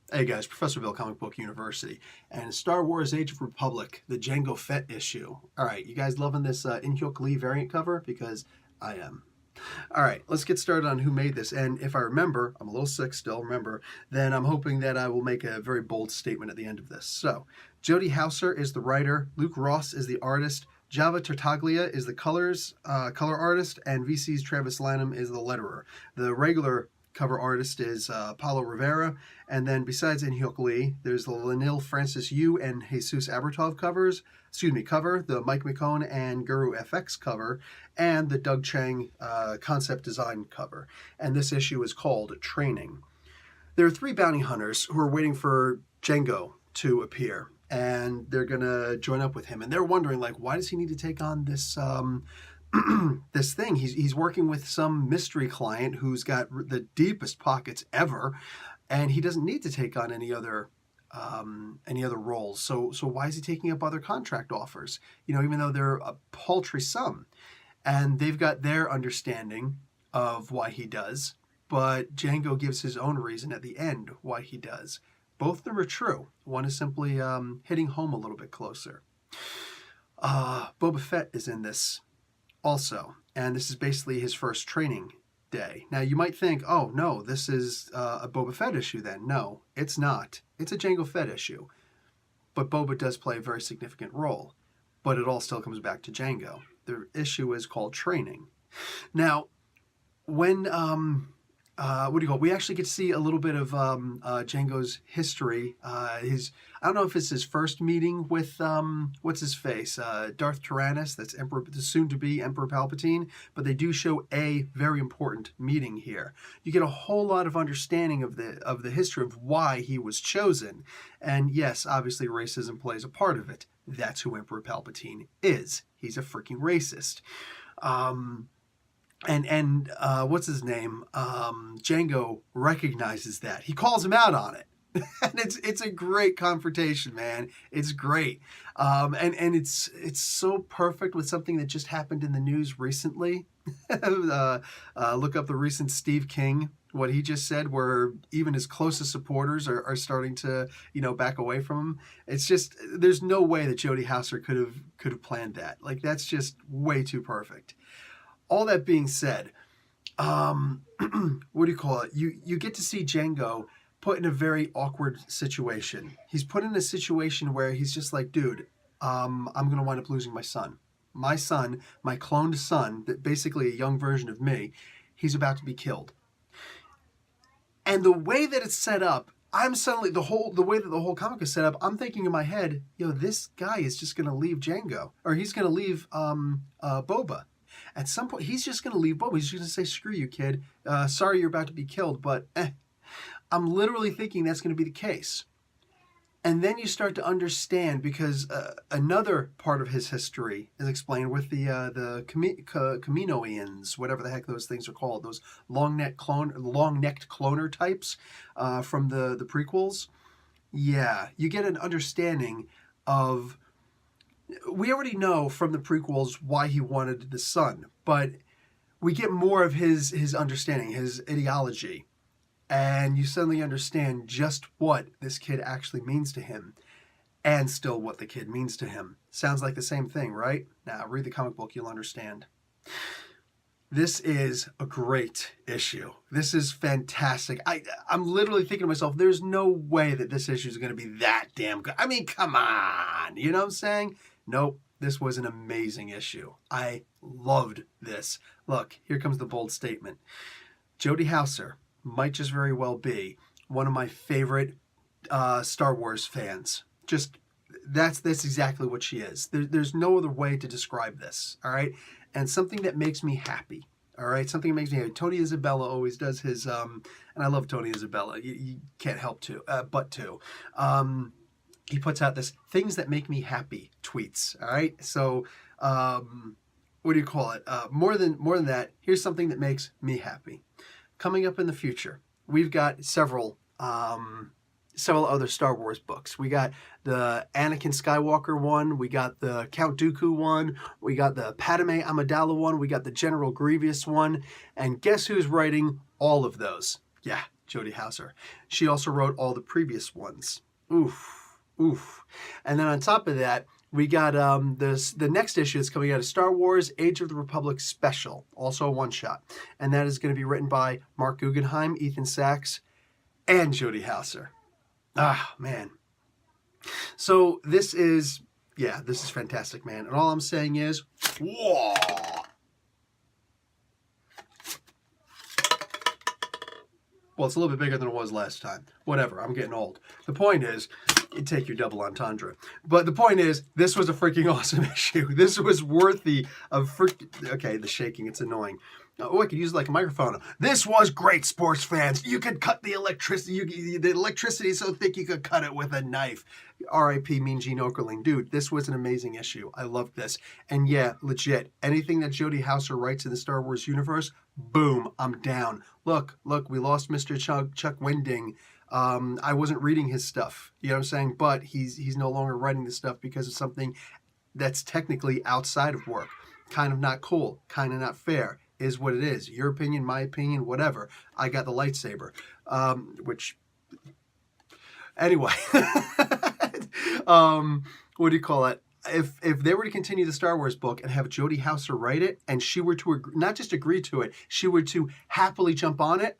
Hey guys, Professor Bill, Comic Book University, and Star Wars Age of Republic, the Jango Fett issue. All right, you guys loving this In-Hyuk Lee variant cover? Because I am. All right, let's get started on who made this. And if I remember, I'm a little sick still, remember, then I'm hoping that I will make a very bold statement at the end of this. So, Jody Houser is the writer, Luke Ross is the artist, Java Tartaglia is the color artist, and VC's Travis Lanham is the letterer. The regular cover artist is Paulo Rivera, and then besides In-Hyuk Lee, there's the Lanil Francis Yu and Jesus Abertov cover, the Mike McCone and Guru FX cover, and the Doug Chang concept design cover. And this issue is called Training. There are three bounty hunters who are waiting for Jango to appear, and they're gonna join up with him. And they're wondering, like, why does he need to take on this this thing? He's working with some mystery client who's got the deepest pockets ever, and he doesn't need to take on any other roles. So why is he taking up other contract offers? You know, even though they're a paltry sum, and they've got their understanding of why he does, but Jango gives his own reason at the end why he does. Both of them are true. One is simply hitting home a little bit closer. Boba Fett is in this also, and this is basically his first training day. Now you might think, oh no, this is a Boba Fett issue then. No, it's not. It's a Jango Fett issue. But Boba does play a very significant role. But it all still comes back to Jango. The issue is called Training. Now, when we actually get to see a little bit of Jango's history. I don't know if it's his first meeting with what's his face, Darth Tyrannus. That's Emperor, the soon-to-be Emperor Palpatine. But they do show a very important meeting here. You get a whole lot of understanding of the history of why he was chosen, and yes, obviously racism plays a part of it. That's who Emperor Palpatine is. He's a freaking racist. And what's his name? Jango recognizes that. He calls him out on it. And it's a great confrontation, man. It's great. And it's so perfect with something that just happened in the news recently. Look up the recent Steve King, what he just said, where even his closest supporters are starting to, back away from him. It's just, there's no way that Jody Houser could have planned that. Like, that's just way too perfect. All that being said, what do you call it? You get to see Jango put in a very awkward situation. He's put in a situation where he's just like, dude, I'm going to wind up losing my son. My son, my cloned son, that basically a young version of me, he's about to be killed. And the way that it's set up, I'm suddenly, the way that the whole comic is set up, I'm thinking in my head, this guy is just going to leave Jango, or he's going to leave Boba. At some point, he's just going to leave Boba. He's just going to say, screw you, kid. Sorry you're about to be killed, but I'm literally thinking that's going to be the case. And then you start to understand, because another part of his history is explained with the Kaminoans, whatever the heck those things are called, those long-necked cloner types from the prequels. Yeah, you get an understanding of... We already know from the prequels why he wanted the son, but we get more of his understanding, his ideology, and you suddenly understand just what this kid actually means to him, and still what the kid means to him. Sounds like the same thing, right? Now, read the comic book, you'll understand. This is a great issue. This is fantastic. I'm literally thinking to myself, there's no way that this issue is going to be that damn good. I mean, come on. You know what I'm saying? Nope. This was an amazing issue. I loved this. Look, here comes the bold statement. Jody Houser might just very well be one of my favorite Star Wars fans. Just, that's exactly what she is. There's no other way to describe this, all right? And something that makes me happy, all right? Something that makes me happy. Tony Isabella always does his, and I love Tony Isabella. You can't help but to. He puts out this things that make me happy tweets, all right? So, what do you call it? More than that, here's something that makes me happy. Coming up in the future, we've got several other Star Wars books. We got the Anakin Skywalker one, we got the Count Dooku one, we got the Padme Amidala one, we got the General Grievous one, and guess who's writing all of those? Yeah, Jody Houser. She also wrote all the previous ones. Oof, oof. And then on top of that, we got the next issue that's coming out of Star Wars Age of the Republic Special, also a one-shot. And that is going to be written by Mark Guggenheim, Ethan Sachs, and Jody Houser. Ah, man. So this is fantastic, man. And all I'm saying is, whoa! Well, it's a little bit bigger than it was last time. Whatever, I'm getting old. The point is, you take your double entendre. But the point is, this was a freaking awesome issue. This was worthy of okay, the shaking, it's annoying. Oh, I could use it like a microphone. This was great, sports fans. You could cut the electricity. The electricity is so thick you could cut it with a knife. R.I.P. Mean Gene Okerlund. Dude, this was an amazing issue. I loved this. And yeah, legit, anything that Jody Houser writes in the Star Wars universe, boom, I'm down. Look, we lost Mr. Chuck Winding. I wasn't reading his stuff. You know what I'm saying? But he's no longer writing this stuff because of something that's technically outside of work. Kind of not cool. Kind of not fair. Is what it is. Your opinion, my opinion, whatever. I got the lightsaber. Which, anyway. What do you call it? If they were to continue the Star Wars book and have Jody Houser write it, and she were to not just agree to it, she were to happily jump on it,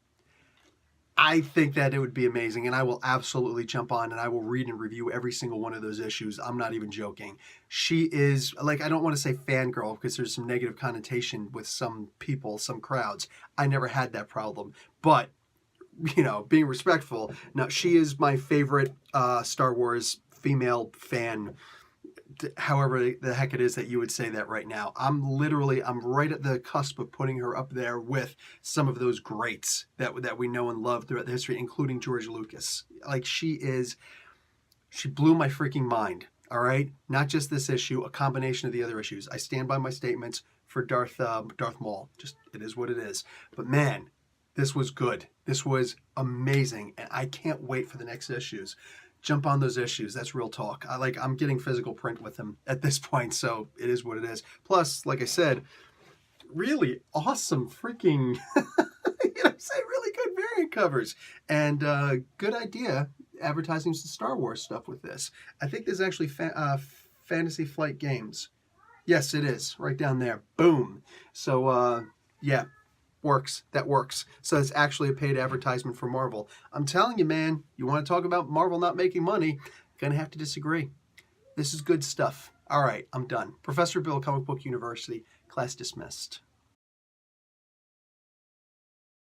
I think that it would be amazing, and I will absolutely jump on, and I will read and review every single one of those issues. I'm not even joking. She is, like, I don't want to say fangirl, because there's some negative connotation with some people, some crowds. I never had that problem. But, you know, being respectful, now, she is my favorite Star Wars female fan, however the heck it is that you would say that right now. I'm right at the cusp of putting her up there with some of those greats that we know and love throughout the history, including George Lucas. Like, she blew my freaking mind, all right? Not just this issue, a combination of the other issues. I stand by my statements for Darth Maul. Just, it is what it is. But man, this was good. This was amazing, and I can't wait for the next issues. Jump on those issues. That's real talk. I'm getting physical print with them at this point, so it is what it is. Plus, like I said, really awesome freaking, you know what I'm saying, really good variant covers. And good idea advertising some Star Wars stuff with this. I think there's actually Fantasy Flight Games. Yes, it is. Right down there. Boom. So, yeah. Works. That works. So it's actually a paid advertisement for Marvel. I'm telling you, man, you want to talk about Marvel not making money, gonna have to disagree. This is good stuff. All right, I'm done. Professor Bill, Comic Book University, class dismissed.